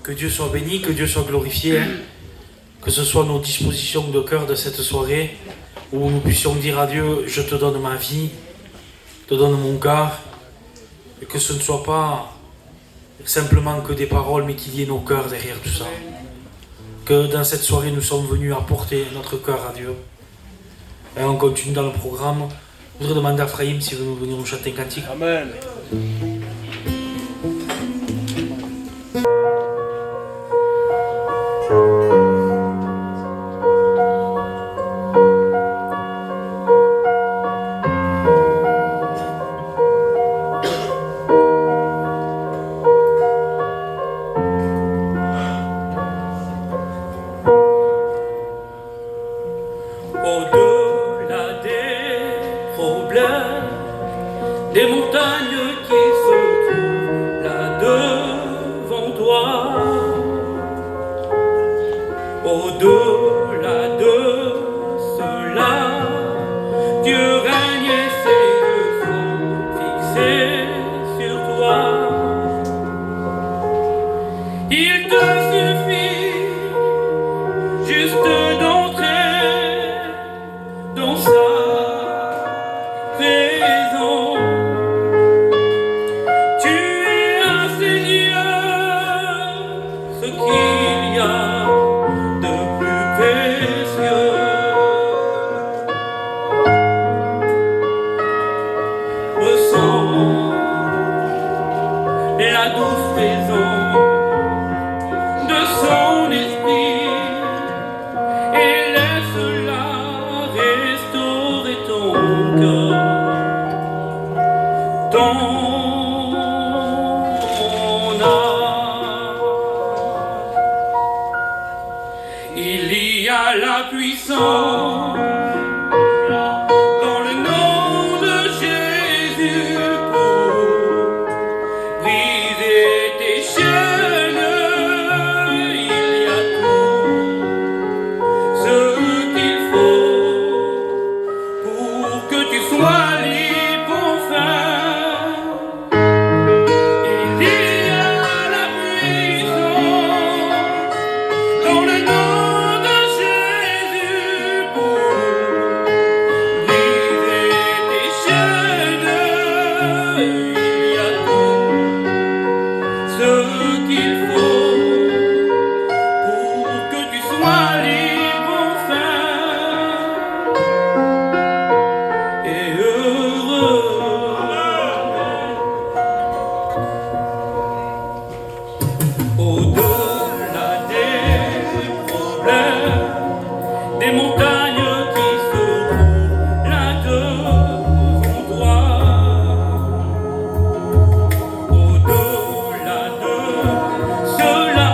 Que Dieu soit béni, que Dieu soit glorifié, hein. Que ce soit nos dispositions de cœur de cette soirée, où nous puissions dire à Dieu, je te donne ma vie, je te donne mon cœur, et que ce ne soit pas simplement que des paroles, mais qu'il y ait nos cœurs derrière tout ça. Que dans cette soirée, nous sommes venus apporter notre cœur à Dieu. Et on continue dans le programme. Je voudrais demander à Frahim s'il veut nous venir nous chanter un cantique. Amen. Au-delà des problèmes, des montagnes qui se trouvent là devant toi. Au-delà de cela, Dieu règne et ses yeux sont fixés sur toi. Il te suffit juste d'entrer dans sa présence. Tu es à ses yeux ce qu'il y a de plus précieux. Ressens la douce présence de son esprit et laisse-la restaurer ton cœur, ton âme. Il y a la puissance dans le nom de Jésus pour briser tes chaînes. Il y a tout ce qu'il faut pour que tu sois libre enfin. Il y a la puissance dans le nom de Jésus pour briser tes chaînes. Il y a tout ce qu'il faut pour que tu sois libre enfin et heureux. Au-delà des problèmes, des montagnes qui se trouvent là devant toi. Au-delà de cela,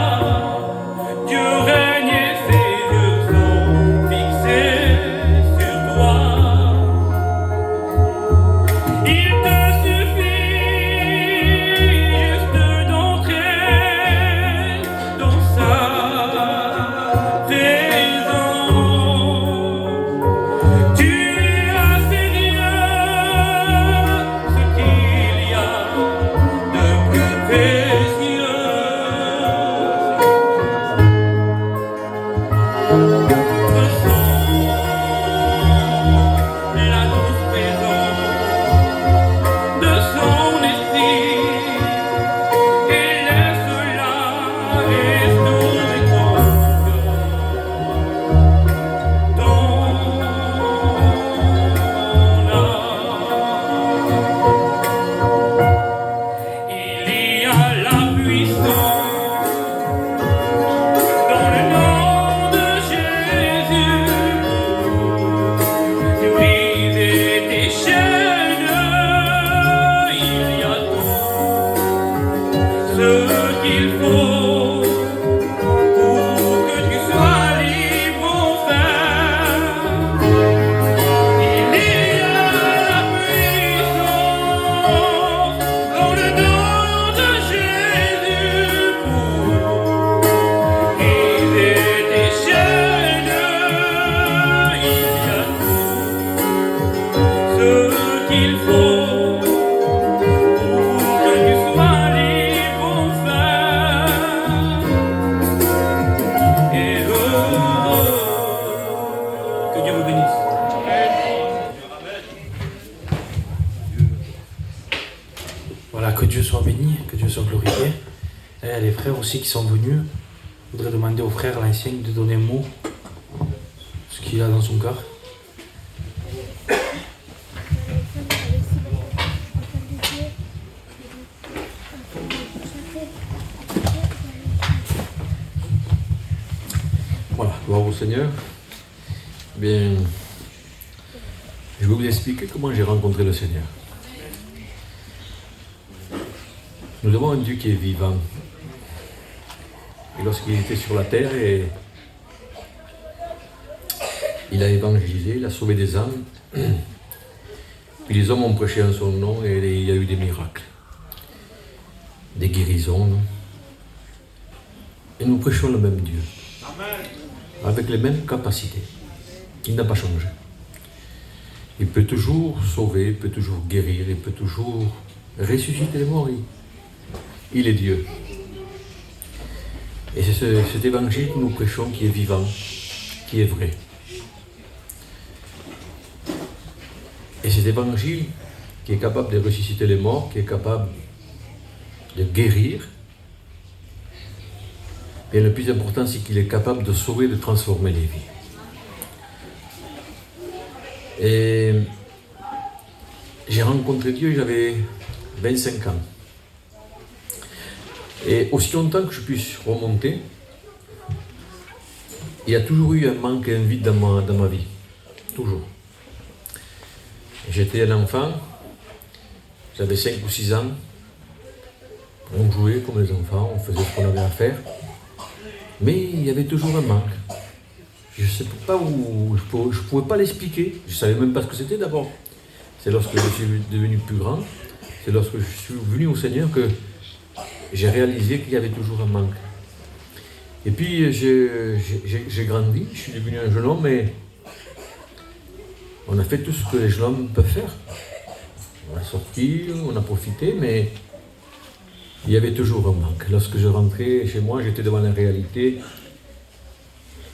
Dieu règne et ses yeux sont fixés sur toi. Il te suffit juste d'entrer dans sa présence. Tu es à ses yeux ce qu'il y a de plus précieux. Ressens la douce présence de son esprit et laisse-la restaurer ton cœur, ton âme. Il y a la puissance dans le nom de Jésus pour briser tes chaînes. Il y a tout ce qu'il faut pour que tu sois libre enfin. Il y a la puissance dans le nom de Jésus pour briser tes chaînes. Il y a tout ce qu'il faut pour que tu sois libre enfin. Et les frères aussi qui sont venus. Je voudrais demander au frère l'ancien de donner un mot, ce qu'il a dans son cœur. Voilà, gloire au Seigneur. Bien, je vais vous expliquer comment j'ai rencontré le Seigneur. Nous avons un Dieu qui est vivant. Et lorsqu'il était sur la terre, il a évangélisé, il a sauvé des âmes. Puis les hommes ont prêché en son nom et il y a eu des miracles, des guérisons. Et nous prêchons le même Dieu, avec les mêmes capacités. Il n'a pas changé. Il peut toujours sauver, il peut toujours guérir, il peut toujours ressusciter les morts. Il est Dieu. Et c'est cet évangile que nous prêchons qui est vivant, qui est vrai. Et cet évangile qui est capable de ressusciter les morts, qui est capable de guérir, et le plus important, c'est qu'il est capable de sauver, de transformer les vies. Et j'ai rencontré Dieu, j'avais 25 ans. Et aussi longtemps que je puisse remonter, il y a toujours eu un manque et un vide dans ma vie. Toujours. J'étais un enfant, j'avais 5 ou 6 ans. On jouait comme les enfants, on faisait ce qu'on avait à faire. Mais il y avait toujours un manque. Je ne sais pas où, je ne pouvais pas l'expliquer. Je ne savais même pas ce que c'était d'abord. C'est lorsque je suis devenu plus grand, c'est lorsque je suis venu au Seigneur que j'ai réalisé qu'il y avait toujours un manque. Et puis j'ai grandi, je suis devenu un jeune homme et on a fait tout ce que les jeunes hommes peuvent faire. On a sorti, on a profité, mais il y avait toujours un manque. Lorsque je rentrais chez moi, j'étais devant la réalité.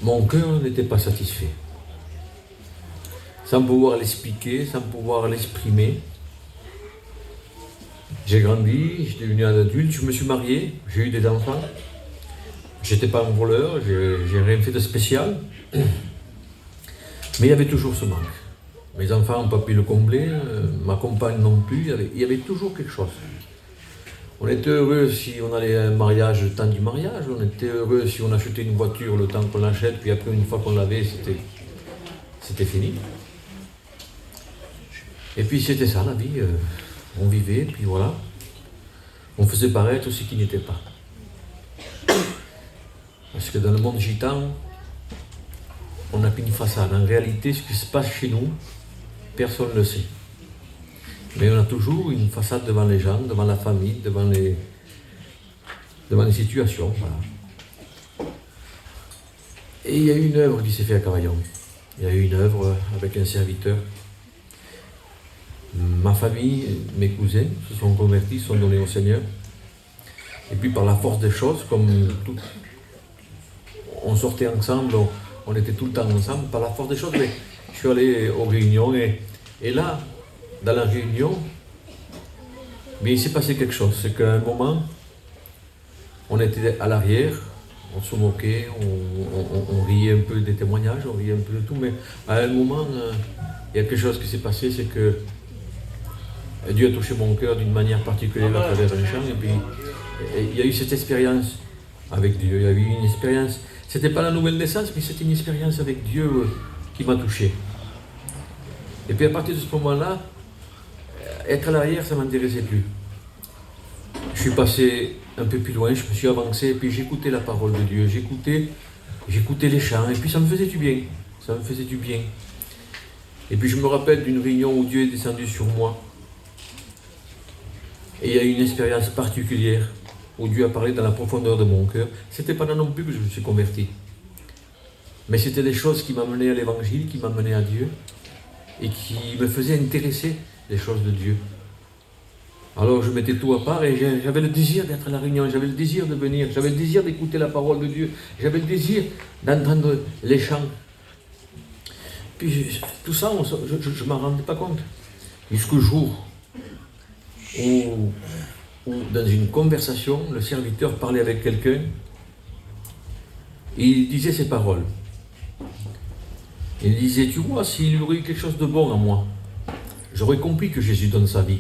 Mon cœur n'était pas satisfait. Sans pouvoir l'expliquer, sans pouvoir l'exprimer. J'ai grandi, j'étais devenu un adulte, je me suis marié, j'ai eu des enfants. J'étais pas un voleur, j'ai rien fait de spécial. Mais il y avait toujours ce manque. Mes enfants n'ont pas pu le combler, ma compagne non plus, il y avait toujours quelque chose. On était heureux si on allait à un mariage, le temps du mariage, on était heureux si on achetait une voiture, le temps qu'on l'achète, puis après une fois qu'on l'avait, c'était fini. Et puis c'était ça la vie, on vivait, puis voilà. On faisait paraître ce qui n'était pas. Parce que dans le monde gitan, on n'a qu'une façade. En réalité, ce qui se passe chez nous, personne ne le sait. Mais on a toujours une façade devant les gens, devant la famille, devant les situations. Voilà. Et il y a eu une œuvre qui s'est faite à Cavaillon. Il y a eu une œuvre avec un serviteur. Ma famille, mes cousins se sont convertis, se sont donnés au Seigneur. Et puis par la force des choses, comme tout, on sortait ensemble, on était tout le temps ensemble, par la force des choses, mais je suis allé aux réunions et là, dans la réunion, mais il s'est passé quelque chose. C'est qu'à un moment, on était à l'arrière, on se moquait, on riait un peu des témoignages, on riait un peu de tout, mais à un moment, il y a quelque chose qui s'est passé, c'est que Dieu a touché mon cœur d'une manière particulière à travers un chant, et puis il y a eu cette expérience avec Dieu, il y a eu une expérience, c'était pas la nouvelle naissance, mais c'était une expérience avec Dieu qui m'a touché. Et puis à partir de ce moment-là, être à l'arrière, ça ne m'intéressait plus. Je suis passé un peu plus loin, je me suis avancé, et puis j'écoutais la parole de Dieu, j'écoutais les chants, et puis ça me faisait du bien, ça me faisait du bien. Et puis je me rappelle d'une réunion où Dieu est descendu sur moi, et il y a eu une expérience particulière, où Dieu a parlé dans la profondeur de mon cœur. C'était pas là non plus que je me suis converti, mais c'était des choses qui m'amenaient à l'évangile, qui m'amenaient à Dieu, et qui me faisaient intéresser les choses de Dieu. Alors je mettais tout à part et j'avais le désir d'être à la réunion, j'avais le désir de venir, j'avais le désir d'écouter la parole de Dieu, j'avais le désir d'entendre les chants. Puis tout ça, je ne m'en rendais pas compte. Jusqu'au jour où où, dans une conversation, le serviteur parlait avec quelqu'un et il disait ces paroles. Il disait, tu vois, s'il y aurait eu quelque chose de bon en moi, j'aurais compris que Jésus donne sa vie.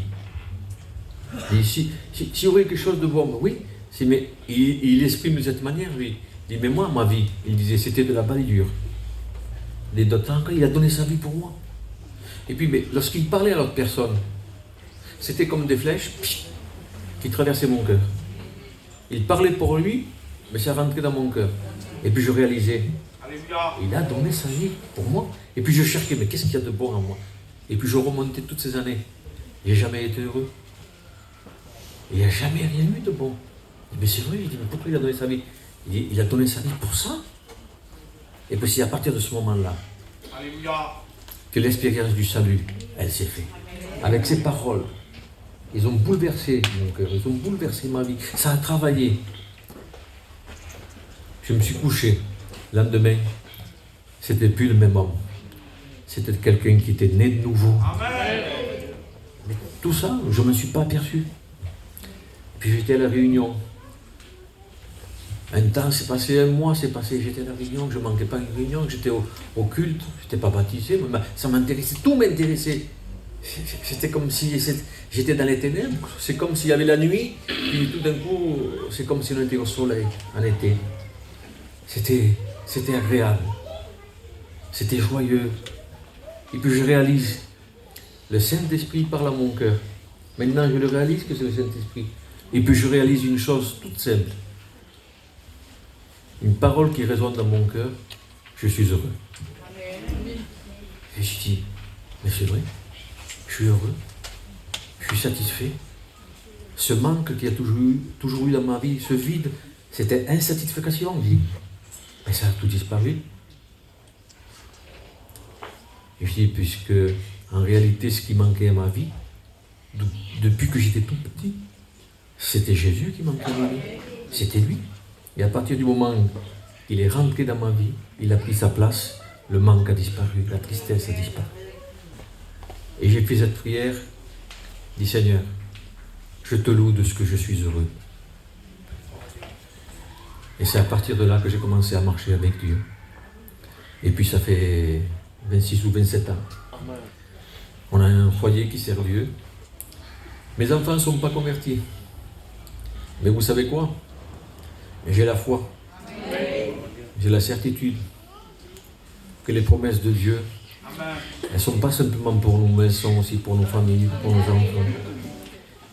Et s'il y aurait quelque chose de bon, oui, mais il exprime de cette manière, lui. Il dit, mais moi, ma vie, il disait, c'était de la balayure. Il a donné sa vie pour moi. Et puis, mais lorsqu'il parlait à l'autre personne, c'était comme des flèches qui traversaient mon cœur. Il parlait pour lui, mais ça rentrait dans mon cœur. Et puis je réalisais, il a donné sa vie pour moi. Et puis je cherchais, mais qu'est-ce qu'il y a de bon en moi? Et puis je remontais toutes ces années. J'ai jamais été heureux. Il n'y a jamais rien eu de bon. Mais c'est vrai, il dit, mais pourquoi il a donné sa vie? Il dit, il a donné sa vie pour ça. Et puis c'est à partir de ce moment-là que l'expérience du salut, elle s'est faite. Avec ces paroles, ils ont bouleversé mon cœur, ils ont bouleversé ma vie. Ça a travaillé. Je me suis couché. Le lendemain, c'était plus le même homme. C'était quelqu'un qui était né de nouveau. Amen. Mais tout ça, je ne me suis pas aperçu. Puis j'étais à la réunion. Un temps, c'est passé, un mois, c'est passé, j'étais à la réunion, je ne manquais pas une réunion, j'étais au culte, je n'étais pas baptisé, mais ça m'intéressait, tout m'intéressait. C'était comme si j'étais dans les ténèbres, c'est comme s'il y avait la nuit, puis tout d'un coup, c'est comme si on était au soleil, en été. C'était agréable, c'était joyeux. Et puis je réalise, le Saint-Esprit parle à mon cœur. Maintenant, je le réalise que c'est le Saint-Esprit. Et puis je réalise une chose toute simple. Une parole qui résonne dans mon cœur, je suis heureux. Et je dis, mais c'est vrai, je suis heureux, je suis satisfait. Ce manque qu'il y a toujours eu dans ma vie, ce vide, c'était insatisfaction, je dis. Mais ça a tout disparu. Et je dis, puisque en réalité, ce qui manquait à ma vie, depuis que j'étais tout petit, c'était Jésus qui manquait à ma vie. C'était lui. Et à partir du moment où il est rentré dans ma vie, il a pris sa place, le manque a disparu, la tristesse a disparu. Et j'ai fait cette prière, dit Seigneur, je te loue de ce que je suis heureux. Et c'est à partir de là que j'ai commencé à marcher avec Dieu. Et puis ça fait 26 ou 27 ans. On a un foyer qui sert Dieu. Mes enfants ne sont pas convertis. Mais vous savez quoi? J'ai la foi. J'ai la certitude que les promesses de Dieu, elles ne sont pas simplement pour nous, mais elles sont aussi pour nos familles, pour nos enfants.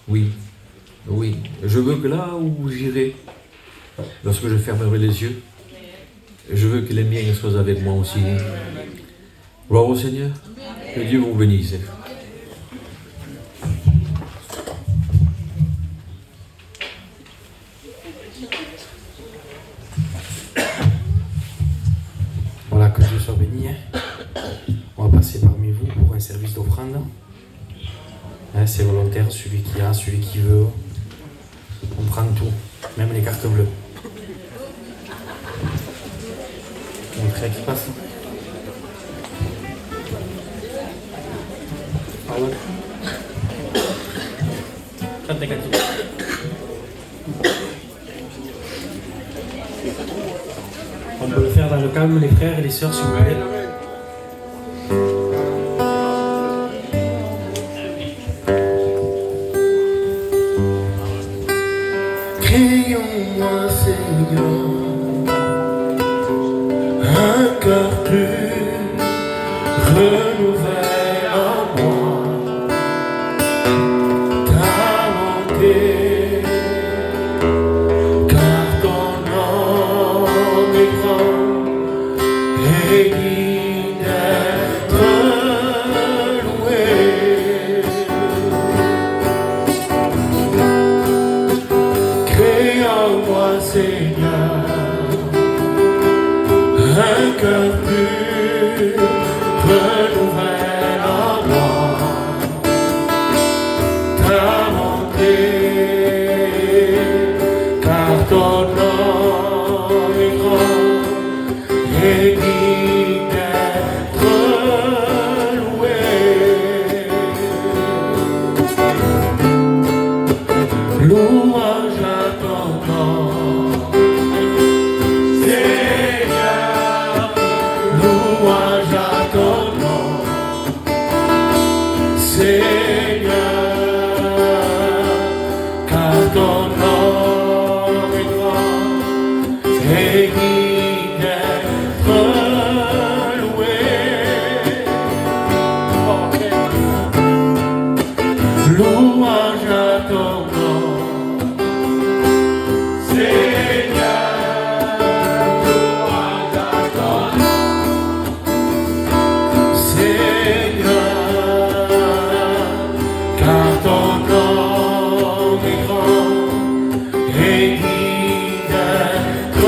Oui, oui. Je veux que là où j'irai, lorsque je fermerai les yeux, je veux que les miens soient avec moi aussi. Gloire au Seigneur. Que Dieu vous bénisse. Voilà, que Dieu soit béni. On va passer parmi vous pour un service d'offrande. C'est volontaire, celui qui a, celui qui veut. On prend tout, même les cartes bleues. Mon frère qui passe. Pardon. Quand t'es gâté. On peut le faire dans le calme, les frères et les sœurs, s'il vous plaît. Crée-moi, Seigneur, un cœur plus renouvelle en moi ta bonté, car ton nom est grand et digne d'être loué. Crée en moi, Seigneur, un cœur plus renouvelle en moi ta bonté, car ton nom est grand et digne d'être loué. et digne d'être loué. Louange à ton nom, Seigneur, louange à ton nom, Seigneur, car ton nom est grand et digne d'être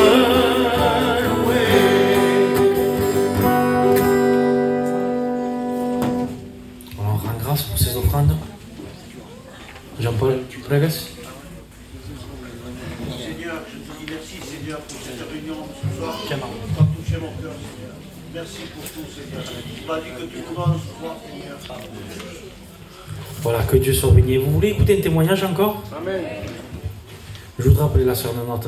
loué. On rend grâce pour ces offrandes. Jean-Paul, tu prégages? Seigneur, je te dis merci, Seigneur, pour cette réunion ce soir. Tu as touché mon cœur, Seigneur. Merci pour tout, Seigneur. Tu m'as dit que tu commences ce soir, Seigneur. Voilà, que Dieu soit béni. Vous voulez écouter un témoignage encore? Amen. Je voudrais appeler la sœur Nanotte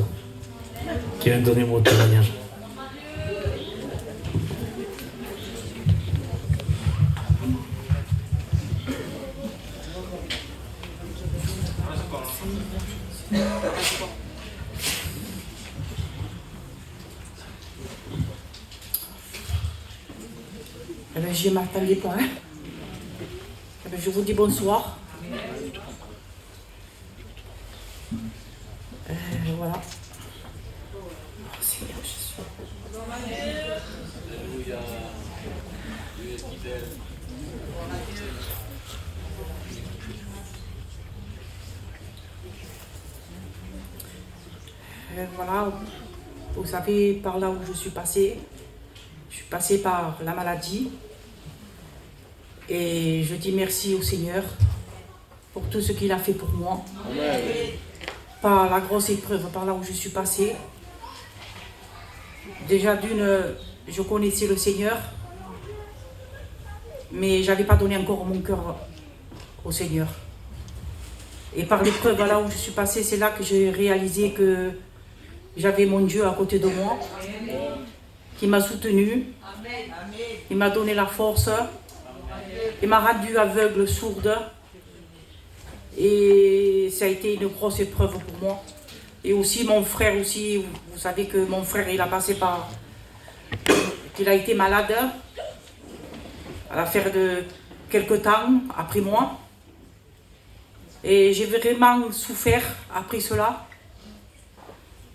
qui vient de donner mon témoignage. Eh bien, je ne m'attendais pas. Hein. Eh bien, je vous dis bonsoir. Voilà. Oh, Seigneur Jésus. Voilà, vous savez par là où je suis passée par la maladie et je dis merci au Seigneur pour tout ce qu'il a fait pour moi. Amen. Par la grosse épreuve, par là où je suis passée. Déjà je connaissais le Seigneur, mais je n'avais pas donné encore mon cœur au Seigneur. Et par l'épreuve là où je suis passée, c'est là que j'ai réalisé que j'avais mon Dieu à côté de moi, qui m'a soutenu, il m'a donné la force, il m'a rendu aveugle, sourde. Et ça a été une grosse épreuve pour moi. Et aussi mon frère aussi, vous savez que mon frère il a passé par... Il a été malade à l'affaire de quelques temps après moi. Et j'ai vraiment souffert après cela.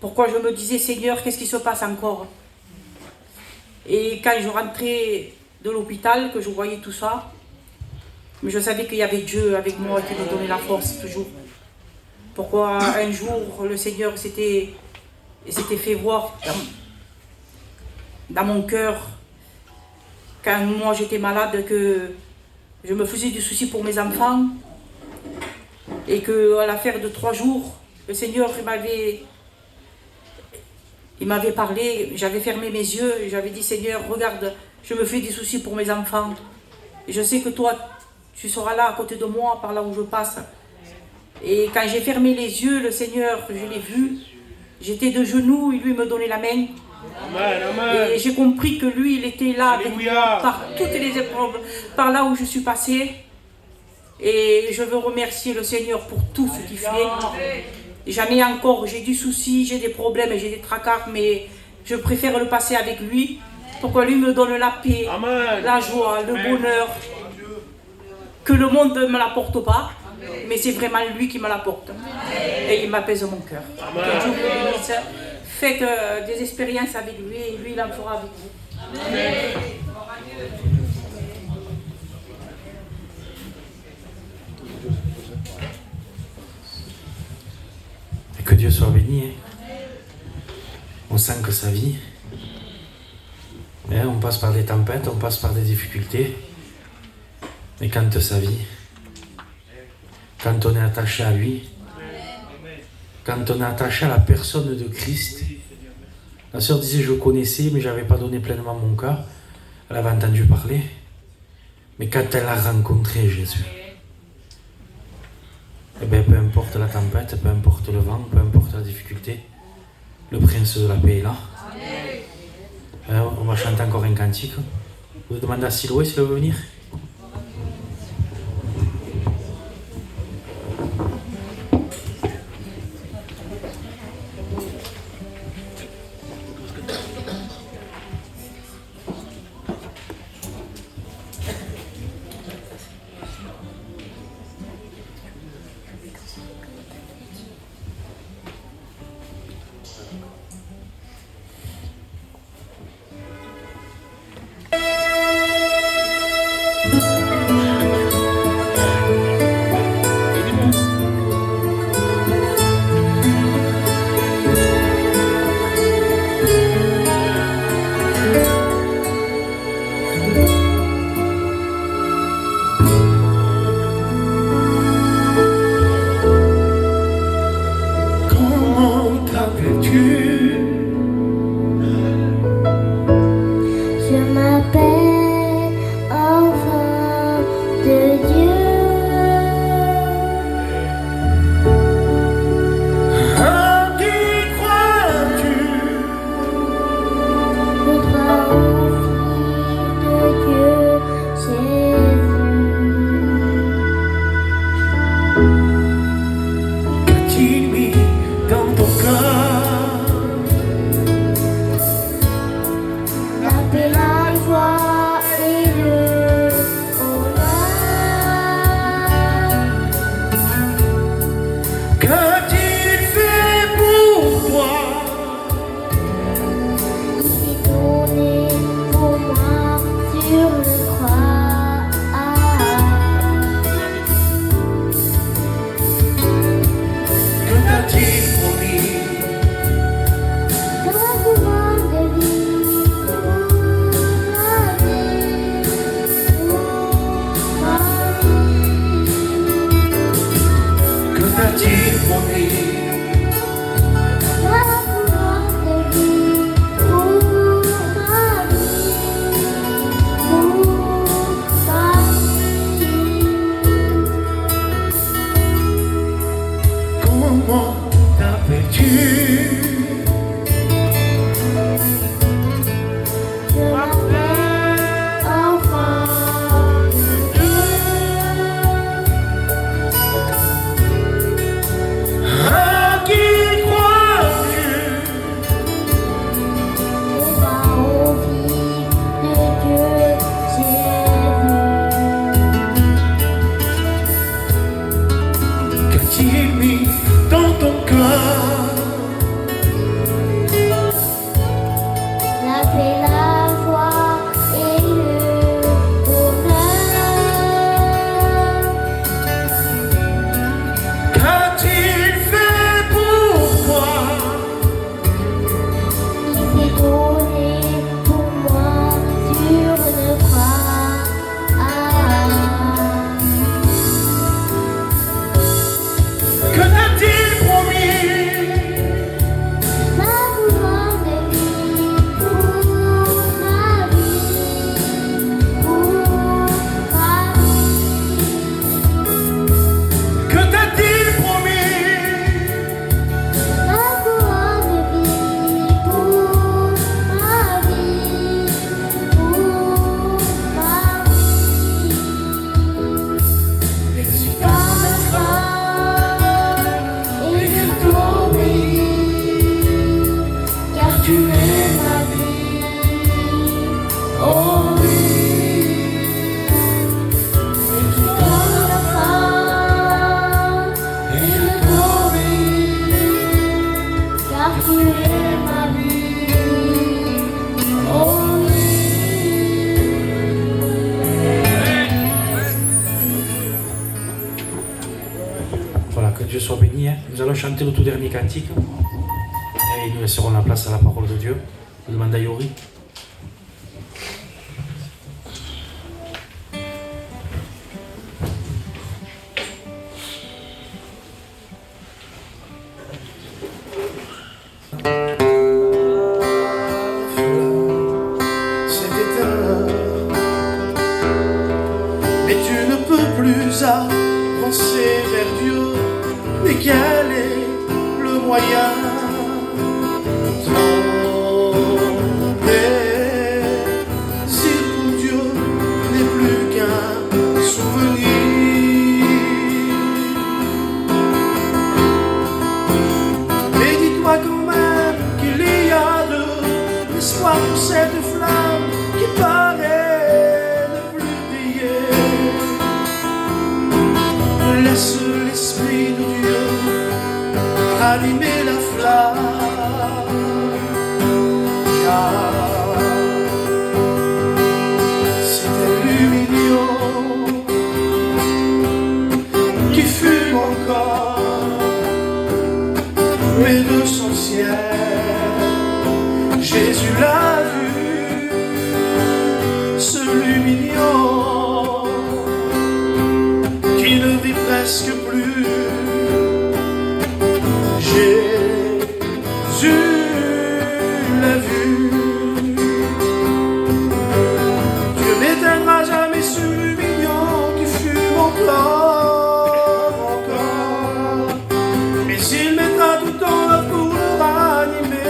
Pourquoi je me disais, Seigneur, qu'est-ce qui se passe encore? Et quand je rentrais de l'hôpital, que je voyais tout ça, mais je savais qu'il y avait Dieu avec moi qui me donnait la force toujours. Pourquoi un jour, le Seigneur s'était fait voir dans mon cœur, quand moi j'étais malade, que je me faisais du souci pour mes enfants, et qu'à l'affaire de 3 jours, le Seigneur il m'avait parlé, j'avais fermé mes yeux, et j'avais dit, Seigneur, regarde, je me fais des soucis pour mes enfants. Et je sais que toi, tu seras là à côté de moi, par là où je passe. Et quand j'ai fermé les yeux, le Seigneur, je l'ai vu, j'étais de genoux, il lui me donnait la main. Amen, amen. Et j'ai compris que lui, il était là avec Alléluia. moi par toutes les épreuves, par là où je suis passée. Et je veux remercier le Seigneur pour tout ce qu'il fait. J'en ai encore, j'ai du souci, j'ai des problèmes, j'ai des tracas, mais je préfère le passer avec lui. Pourquoi lui me donne la paix, Amen. la joie, le bonheur, que le monde ne me l'apporte pas, mais c'est vraiment lui qui me l'apporte. Et il m'apaise mon cœur. Que Dieu vous bénisse. Faites des expériences avec lui et lui il en fera avec vous. Et que Dieu soit béni. Hein. On sent que sa vie, hein, on passe par des tempêtes, on passe par des difficultés. Mais quand sa vie, quand on est attaché à lui, quand on est attaché à la personne de Christ, la sœur disait je connaissais mais je n'avais pas donné pleinement mon cœur, elle avait entendu parler, mais quand elle a rencontré Jésus, eh bien, peu importe la tempête, peu importe le vent, peu importe la difficulté, le prince de la paix est là. On va chanter encore un cantique. Vous demandez à Siloué s'il veut venir. es ma vie. Oh oui. Voilà, que Dieu soit béni. Hein. Nous allons chanter le tout dernier cantique. Et nous laisserons la place à la parole de Dieu. Je demande à Yori. S'est éteint, mais tu ne peux plus avancer vers Dieu. Mais quel est le moyen? Ton désir pour Dieu n'est plus qu'un souvenir. Mais dis-toi quand même qu'il y a de l'espoir pour cette flamme qui paraît ne plus briller. Laisse l'Esprit de Dieu allumer la flamme, car c'était l'union qui fume encore, mais de son ciel, Jésus l'a vu, ce lumignon qui ne vit presque plus. Jésus l'a vu. Dieu n'éteindra jamais ce lumignon qui fume encore. Mais il mettra tout en œuvre pour animer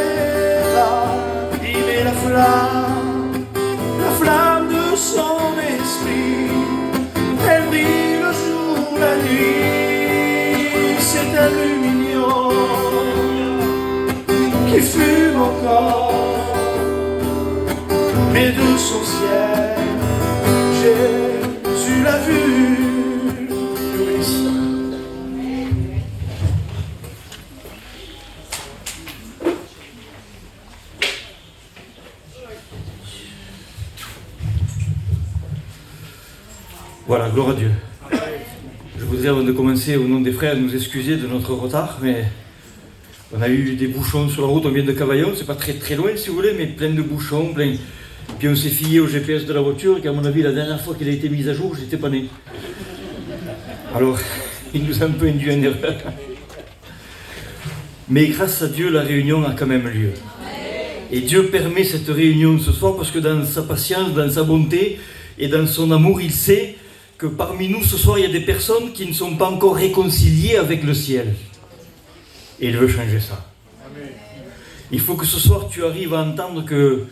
la flamme de son esprit. Elle brille le jour, la nuit. C'est un lumignon qui fume encore, mais de son ciel, Jésus l'a vu. Voilà, gloire à Dieu. Je voudrais, avant de commencer, au nom des frères, nous excuser de notre retard, mais on a eu des bouchons sur la route, on vient de Cavaillon, c'est pas très très loin si vous voulez, mais plein de bouchons, plein. Puis on s'est fié au GPS de la voiture, et à mon avis, la dernière fois qu'il a été mis à jour, j'étais pas né. Alors, il nous a un peu induit en erreur. Mais grâce à Dieu, la réunion a quand même lieu. Et Dieu permet cette réunion ce soir parce que dans sa patience, dans sa bonté et dans son amour, il sait que parmi nous ce soir, il y a des personnes qui ne sont pas encore réconciliées avec le ciel. Et il veut changer ça. Il faut que ce soir, tu arrives à entendre que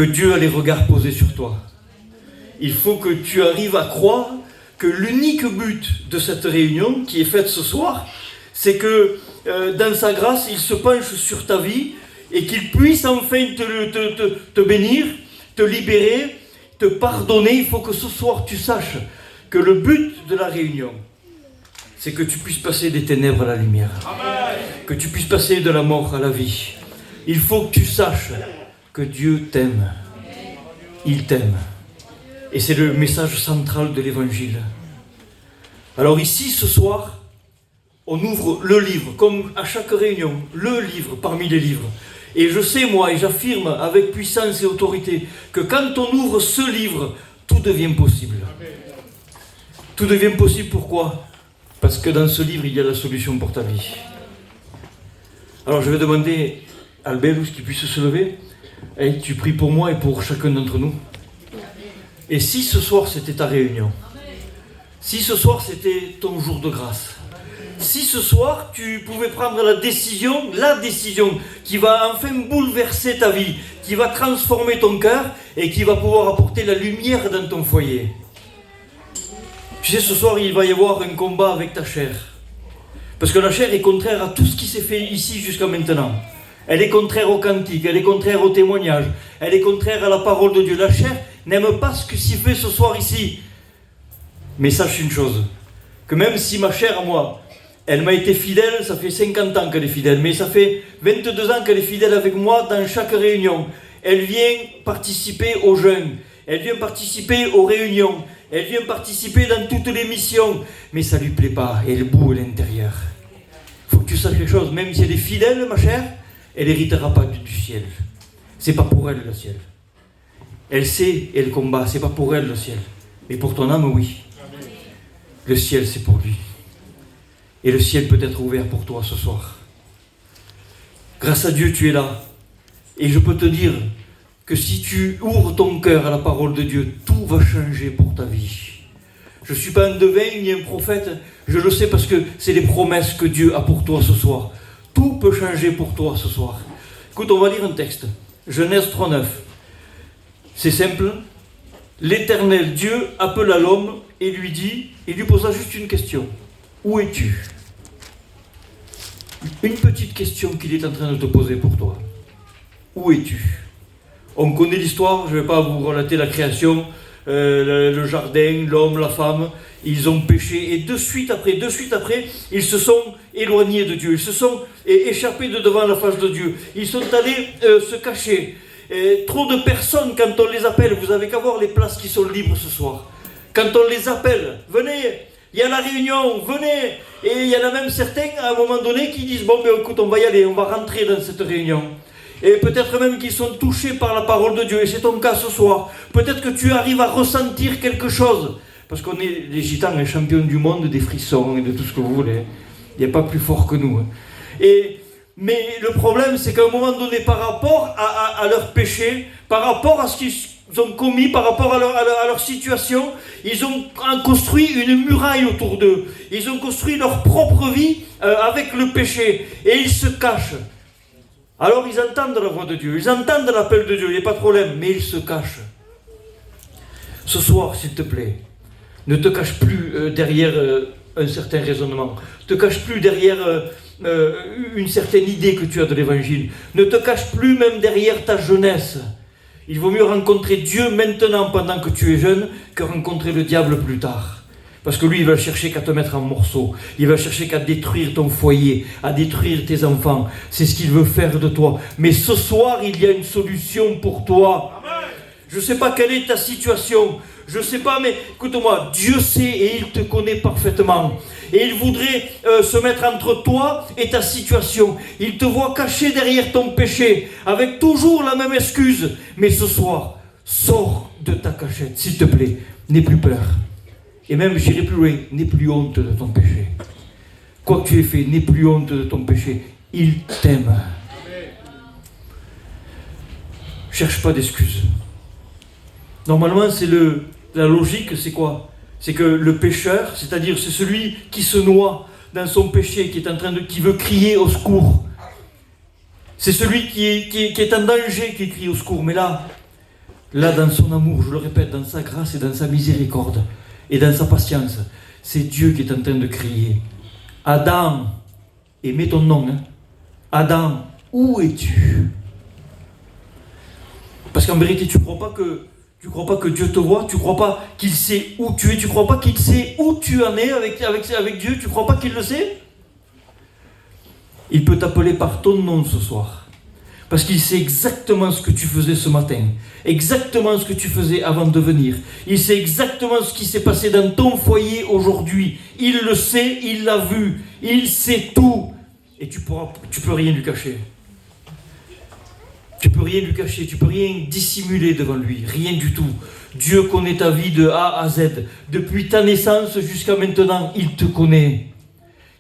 Dieu a les regards posés sur toi. Il faut que tu arrives à croire que l'unique but de cette réunion qui est faite ce soir, c'est que dans sa grâce, il se penche sur ta vie et qu'il puisse enfin te bénir, te libérer, te pardonner. Il faut que ce soir tu saches que le but de la réunion, c'est que tu puisses passer des ténèbres à la lumière. Amen. Que tu puisses passer de la mort à la vie. Il faut que tu saches que Dieu t'aime. Il t'aime. Et c'est le message central de l'Évangile. Alors ici, ce soir, on ouvre le livre, comme à chaque réunion, le livre parmi les livres. Et je sais, moi, et j'affirme avec puissance et autorité, que quand on ouvre ce livre, tout devient possible. Tout devient possible, pourquoi ? Parce que dans ce livre, il y a la solution pour ta vie. Alors je vais demander à Albert qu'il puisse se lever. Et tu pries pour moi et pour chacun d'entre nous. Et si ce soir c'était ta réunion, si ce soir c'était ton jour de grâce, si ce soir tu pouvais prendre la décision qui va enfin bouleverser ta vie, qui va transformer ton cœur et qui va pouvoir apporter la lumière dans ton foyer. Tu sais, ce soir il va y avoir un combat avec ta chair. Parce que la chair est contraire à tout ce qui s'est fait ici jusqu'à maintenant. Elle est contraire au cantique, elle est contraire au témoignage, elle est contraire à la parole de Dieu. La chair n'aime pas ce que s'y fait ce soir ici. Mais sache une chose, que même si ma chair à moi Elle m'a été fidèle, ça fait 50 ans qu'elle est fidèle, mais ça fait 22 ans qu'elle est fidèle avec moi dans chaque réunion. Elle vient participer aux jeûnes, elle vient participer aux réunions, elle vient participer dans toutes les missions, mais ça ne lui plaît pas, et elle boue à l'intérieur. Il faut que tu saches quelque chose, même si elle est fidèle, ma chère, elle n'héritera pas du ciel. C'est pas pour elle le ciel. Elle sait et elle combat, c'est pas pour elle le ciel. Mais pour ton âme, oui. Le ciel, c'est pour lui. Et le ciel peut être ouvert pour toi ce soir. Grâce à Dieu, tu es là. Et je peux te dire que si tu ouvres ton cœur à la parole de Dieu, tout va changer pour ta vie. Je ne suis pas un devin ni un prophète, je le sais parce que c'est les promesses que Dieu a pour toi ce soir. Tout peut changer pour toi ce soir. Écoute, on va lire un texte. Genèse 3:9. C'est simple. L'Éternel Dieu appela l'homme et lui posa juste une question. Où es-tu? Une petite question qu'il est en train de te poser pour toi. Où es-tu? On connaît l'histoire, je ne vais pas vous relater la création, le jardin, l'homme, la femme, ils ont péché et de suite après, ils se sont éloignés de Dieu, ils se sont échappés de devant la face de Dieu, ils sont allés se cacher. Et trop de personnes, quand on les appelle, vous avez qu'à voir les places qui sont libres ce soir. Quand on les appelle, venez, il y a la réunion, venez. Et il y en a même certains, à un moment donné, qui disent, bon, mais écoute, on va y aller, on va rentrer dans cette réunion. Et peut-être même qu'ils sont touchés par la parole de Dieu, et c'est ton cas ce soir. Peut-être que tu arrives à ressentir quelque chose. Parce qu'on est, les Gitans, les champions du monde des frissons et de tout ce que vous voulez. Il n'y a pas plus fort que nous. Mais le problème, c'est qu'à un moment donné, par rapport à leur péché, par rapport à ce qu'ils ont commis, par rapport à leur situation, ils ont construit une muraille autour d'eux. Ils ont construit leur propre vie avec le péché. Et ils se cachent. Alors ils entendent la voix de Dieu, ils entendent l'appel de Dieu, il n'y a pas de problème, mais ils se cachent. Ce soir, s'il te plaît, ne te cache plus derrière un certain raisonnement. Ne te cache plus derrière une certaine idée que tu as de l'évangile. Ne te cache plus même derrière ta jeunesse. Il vaut mieux rencontrer Dieu maintenant pendant que tu es jeune que rencontrer le diable plus tard. Parce que lui, il va chercher qu'à te mettre en morceaux. Il va chercher qu'à détruire ton foyer, à détruire tes enfants. C'est ce qu'il veut faire de toi. Mais ce soir, il y a une solution pour toi. Je ne sais pas quelle est ta situation. Je ne sais pas, mais écoute-moi, Dieu sait et il te connaît parfaitement. Et il voudrait se mettre entre toi et ta situation. Il te voit caché derrière ton péché, avec toujours la même excuse. Mais ce soir, sors de ta cachette, s'il te plaît. N'aie plus peur. Et même, j'irai plus loin, n'aie plus honte de ton péché. Quoi que tu aies fait, n'aie plus honte de ton péché. Il t'aime. Cherche pas d'excuses. Normalement, c'est la logique, c'est quoi? C'est que le pécheur, c'est-à-dire c'est celui qui se noie dans son péché, qui veut crier au secours. C'est celui qui est en danger qui crie au secours. Mais là, dans son amour, je le répète, dans sa grâce et dans sa miséricorde, et dans sa patience, c'est Dieu qui est en train de crier. Adam, et mets ton nom, hein. Adam, où es-tu? Parce qu'en vérité, tu ne crois pas que Dieu te voit, tu ne crois pas qu'il sait où tu es, tu ne crois pas qu'il sait où tu en es avec Dieu, tu ne crois pas qu'il le sait? Il peut t'appeler par ton nom ce soir. Parce qu'il sait exactement ce que tu faisais ce matin, exactement ce que tu faisais avant de venir. Il sait exactement ce qui s'est passé dans ton foyer aujourd'hui. Il le sait, il l'a vu, il sait tout. Et tu peux rien lui cacher. Tu peux rien lui cacher, tu peux rien dissimuler devant lui, rien du tout. Dieu connaît ta vie de A à Z. Depuis ta naissance jusqu'à maintenant, il te connaît.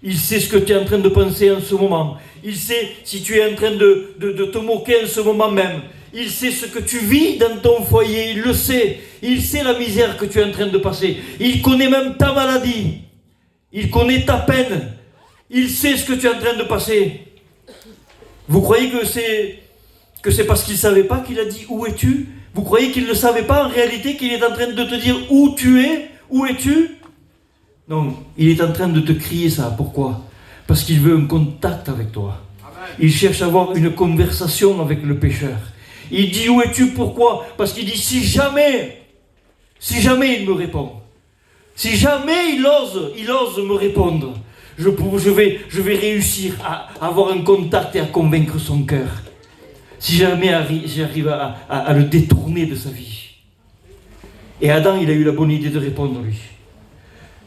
Il sait ce que tu es en train de penser en ce moment. Il sait si tu es en train de te moquer en ce moment même. Il sait ce que tu vis dans ton foyer, il le sait. Il sait la misère que tu es en train de passer. Il connaît même ta maladie. Il connaît ta peine. Il sait ce que tu es en train de passer. Vous croyez que c'est parce qu'il ne savait pas qu'il a dit « Où es-tu » Vous croyez qu'il ne savait pas en réalité qu'il est en train de te dire « Où tu es ? Où es-tu » Non, il est en train de te crier ça. Pourquoi ? Parce qu'il veut un contact avec toi. Il cherche à avoir une conversation avec le pécheur. Il dit où es-tu? Pourquoi? Parce qu'il dit si jamais il me répond, si jamais il ose me répondre, je vais réussir à avoir un contact et à convaincre son cœur. Si jamais j'arrive à le détourner de sa vie. Et Adam, il a eu la bonne idée de répondre, lui.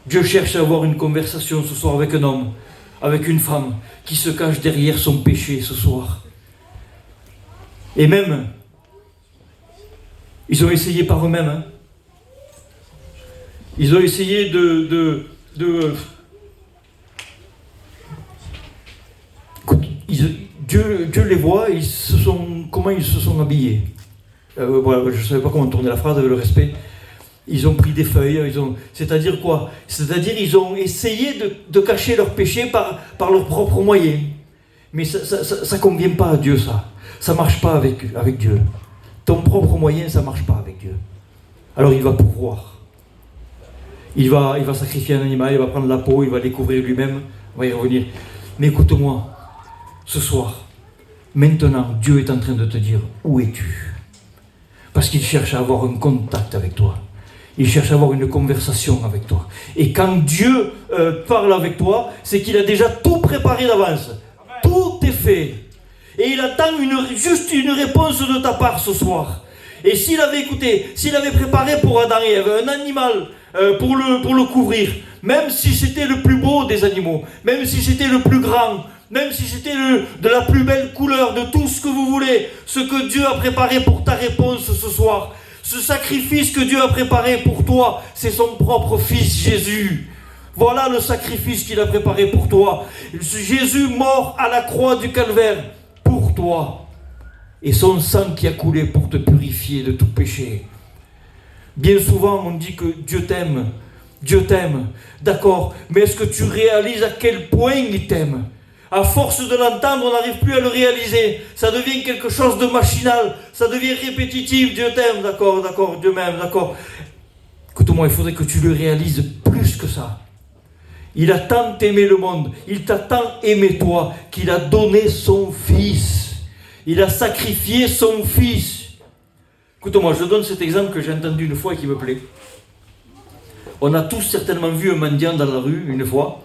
Dieu cherche à avoir une conversation ce soir avec un homme, avec une femme, qui se cache derrière son péché ce soir. Et même, ils ont essayé par eux-mêmes. Hein. Ils ont essayé Dieu les voit, comment ils se sont habillés. Voilà, je ne savais pas comment tourner la phrase avec le respect. Ils ont pris des feuilles, c'est-à-dire quoi? C'est-à-dire ils ont essayé de cacher leur péché par leurs propres moyens. Mais ça ne convient pas à Dieu, ça. Ça ne marche pas avec Dieu. Ton propre moyen, ça ne marche pas avec Dieu. Alors il va pourvoir. Il va sacrifier un animal, il va prendre la peau, il va découvrir lui-même, on va y revenir. Mais écoute-moi, ce soir, maintenant, Dieu est en train de te dire, où es-tu? Parce qu'il cherche à avoir un contact avec toi. Il cherche à avoir une conversation avec toi. Et quand Dieu parle avec toi, c'est qu'il a déjà tout préparé d'avance. Tout est fait. Et il attend juste une réponse de ta part ce soir. Et s'il avait préparé pour Adam et Ève un animal pour le couvrir, même si c'était le plus beau des animaux, même si c'était le plus grand, même si c'était de la plus belle couleur, de tout ce que vous voulez, ce que Dieu a préparé pour ta réponse ce soir, ce sacrifice que Dieu a préparé pour toi, c'est son propre Fils Jésus. Voilà le sacrifice qu'il a préparé pour toi. Jésus mort à la croix du Calvaire pour toi. Et son sang qui a coulé pour te purifier de tout péché. Bien souvent, on dit que Dieu t'aime. Dieu t'aime. D'accord. Mais est-ce que tu réalises à quel point il t'aime? À force de l'entendre, on n'arrive plus à le réaliser. Ça devient quelque chose de machinal. Ça devient répétitif. Dieu t'aime. D'accord, Dieu m'aime. D'accord. Écoute-moi, il faudrait que tu le réalises plus que ça. Il a tant aimé le monde. Il t'a tant aimé toi qu'il a donné son Fils. Il a sacrifié son Fils. Écoute-moi, je donne cet exemple que j'ai entendu une fois et qui me plaît. On a tous certainement vu un mendiant dans la rue une fois.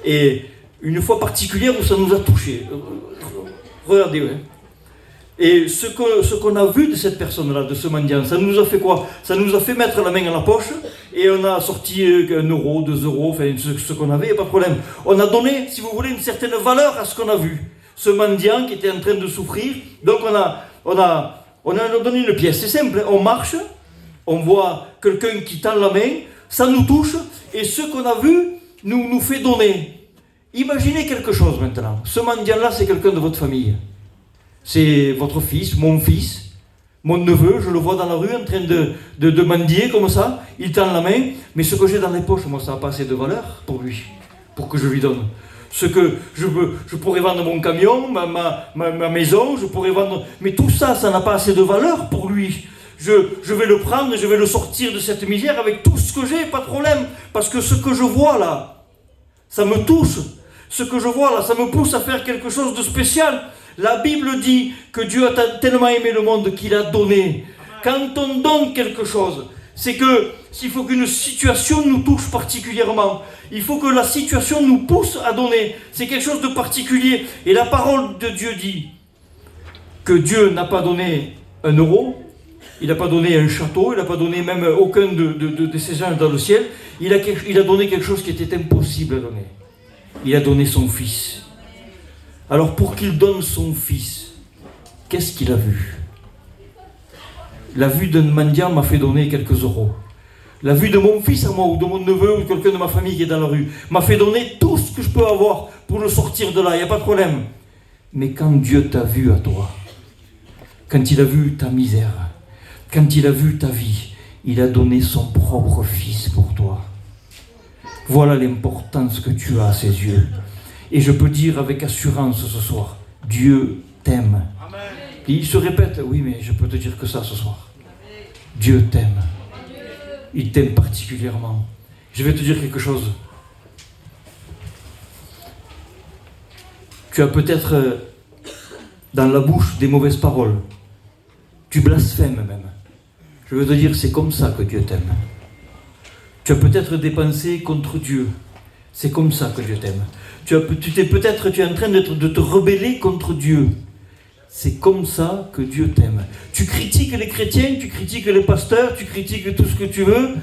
Et une fois particulière où ça nous a touchés. Regardez, ouais. Et ce qu'on a vu de cette personne-là, de ce mendiant, ça nous a fait quoi? Ça nous a fait mettre la main dans la poche et on a sorti 1 euro, 2 euros, enfin ce qu'on avait, pas de problème. On a donné, si vous voulez, une certaine valeur à ce qu'on a vu. Ce mendiant qui était en train de souffrir. Donc on a donné une pièce. C'est simple, on marche, on voit quelqu'un qui tend la main, ça nous touche et ce qu'on a vu nous fait donner. Imaginez quelque chose maintenant. Ce mendiant-là, c'est quelqu'un de votre famille. C'est votre fils, mon neveu, je le vois dans la rue en train de mendier comme ça. Il tend la main, mais ce que j'ai dans les poches, moi, ça n'a pas assez de valeur pour lui, pour que je lui donne. Ce que je pourrais vendre mon camion, ma maison, je pourrais vendre... Mais tout ça, ça n'a pas assez de valeur pour lui. Je vais le prendre, je vais le sortir de cette misère avec tout ce que j'ai, pas de problème. Parce que ce que je vois là, ça me touche. Ce que je vois là, ça me pousse à faire quelque chose de spécial. La Bible dit que Dieu a tellement aimé le monde qu'il a donné. Quand on donne quelque chose, c'est que s'il faut qu'une situation nous touche particulièrement, il faut que la situation nous pousse à donner. C'est quelque chose de particulier. Et la parole de Dieu dit que Dieu n'a pas donné 1 euro, il n'a pas donné un château, il n'a pas donné même aucun de ces anges dans le ciel. Il a donné quelque chose qui était impossible à donner. Il a donné son Fils. Alors pour qu'il donne son Fils, qu'est-ce qu'il a vu? La vue d'un mendiant m'a fait donner quelques euros. La vue de mon fils à moi, ou de mon neveu, ou de quelqu'un de ma famille qui est dans la rue, m'a fait donner tout ce que je peux avoir pour le sortir de là, il n'y a pas de problème. Mais quand Dieu t'a vu à toi, quand il a vu ta misère, quand il a vu ta vie, il a donné son propre Fils pour toi. Voilà l'importance que tu as à ses yeux. Et je peux dire avec assurance ce soir, Dieu t'aime. Amen. Il se répète, oui, mais je peux te dire que ça ce soir. Dieu t'aime. Il t'aime particulièrement. Je vais te dire quelque chose. Tu as peut-être dans la bouche des mauvaises paroles. Tu blasphèmes même. Je veux te dire, c'est comme ça que Dieu t'aime. Tu as peut-être des pensées contre Dieu. C'est comme ça que Dieu t'aime. Tu es en train de te rebeller contre Dieu. C'est comme ça que Dieu t'aime. Tu critiques les chrétiens, tu critiques les pasteurs, tu critiques tout ce que tu veux.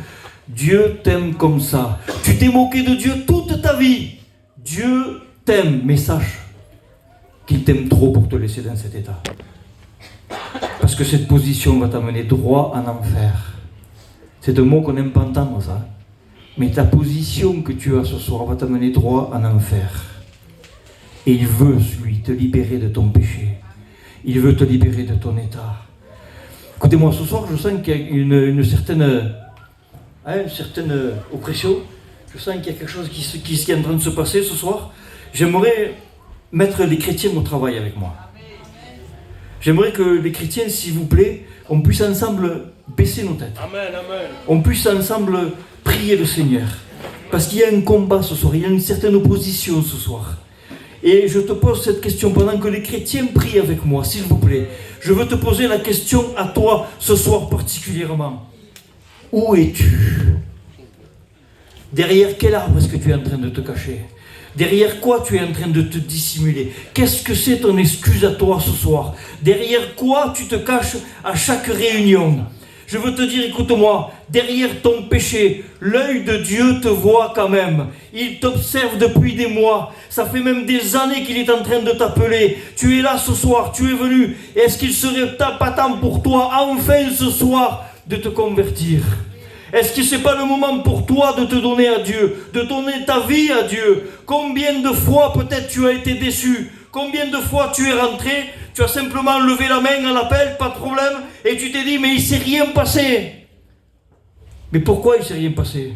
Dieu t'aime comme ça. Tu t'es moqué de Dieu toute ta vie. Dieu t'aime, mais sache qu'il t'aime trop pour te laisser dans cet état. Parce que cette position va t'amener droit en enfer. C'est un mot qu'on n'aime pas entendre, ça. Mais ta position que tu as ce soir va t'amener droit en enfer. Et il veut, lui, te libérer de ton péché. Il veut te libérer de ton état. Écoutez-moi, ce soir, je sens qu'il y a une certaine oppression. Je sens qu'il y a quelque chose qui est en train de se passer ce soir. J'aimerais mettre les chrétiens au travail avec moi. J'aimerais que les chrétiens, s'il vous plaît, on puisse ensemble baisser nos têtes. Amen, amen. On puisse ensemble prier le Seigneur. Parce qu'il y a un combat ce soir, il y a une certaine opposition ce soir. Et je te pose cette question pendant que les chrétiens prient avec moi, s'il vous plaît. Je veux te poser la question à toi ce soir particulièrement. Où es-tu? Derrière quel arbre est-ce que tu es en train de te cacher? Derrière quoi tu es en train de te dissimuler? Qu'est-ce que c'est ton excuse à toi ce soir? Derrière quoi tu te caches à chaque réunion? Je veux te dire, écoute-moi, derrière ton péché, l'œil de Dieu te voit quand même. Il t'observe depuis des mois. Ça fait même des années qu'il est en train de t'appeler. Tu es là ce soir, tu es venu. Est-ce qu'il serait pas temps pour toi, enfin ce soir, de te convertir? Est-ce que ce n'est pas le moment pour toi de te donner à Dieu, de donner ta vie à Dieu? Combien de fois peut-être tu as été déçu? Combien de fois tu es rentré, tu as simplement levé la main à l'appel, pas de problème, et tu t'es dit, mais il ne s'est rien passé. Mais pourquoi il ne s'est rien passé?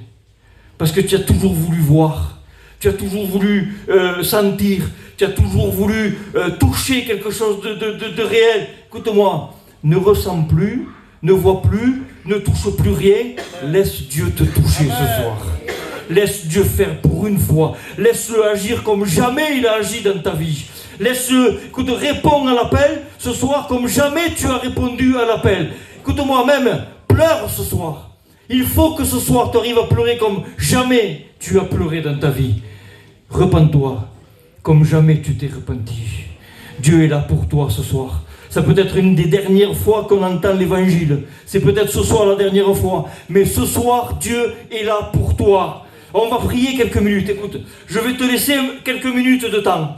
Parce que tu as toujours voulu voir, tu as toujours voulu sentir, tu as toujours voulu toucher quelque chose de réel. Écoute-moi, ne ressens plus, ne vois plus, ne touche plus rien, laisse Dieu te toucher ce soir. Laisse Dieu faire pour une fois. Laisse-le agir comme jamais il a agi dans ta vie. Laisse-le, écoute, réponds à l'appel ce soir comme jamais tu as répondu à l'appel. Écoute-moi, même, pleure ce soir. Il faut que ce soir tu arrives à pleurer comme jamais tu as pleuré dans ta vie. Repens-toi comme jamais tu t'es repenti. Dieu est là pour toi ce soir. Ça peut être une des dernières fois qu'on entend l'évangile. C'est peut-être ce soir la dernière fois. Mais ce soir, Dieu est là pour toi. On va prier quelques minutes. Écoute, je vais te laisser quelques minutes de temps.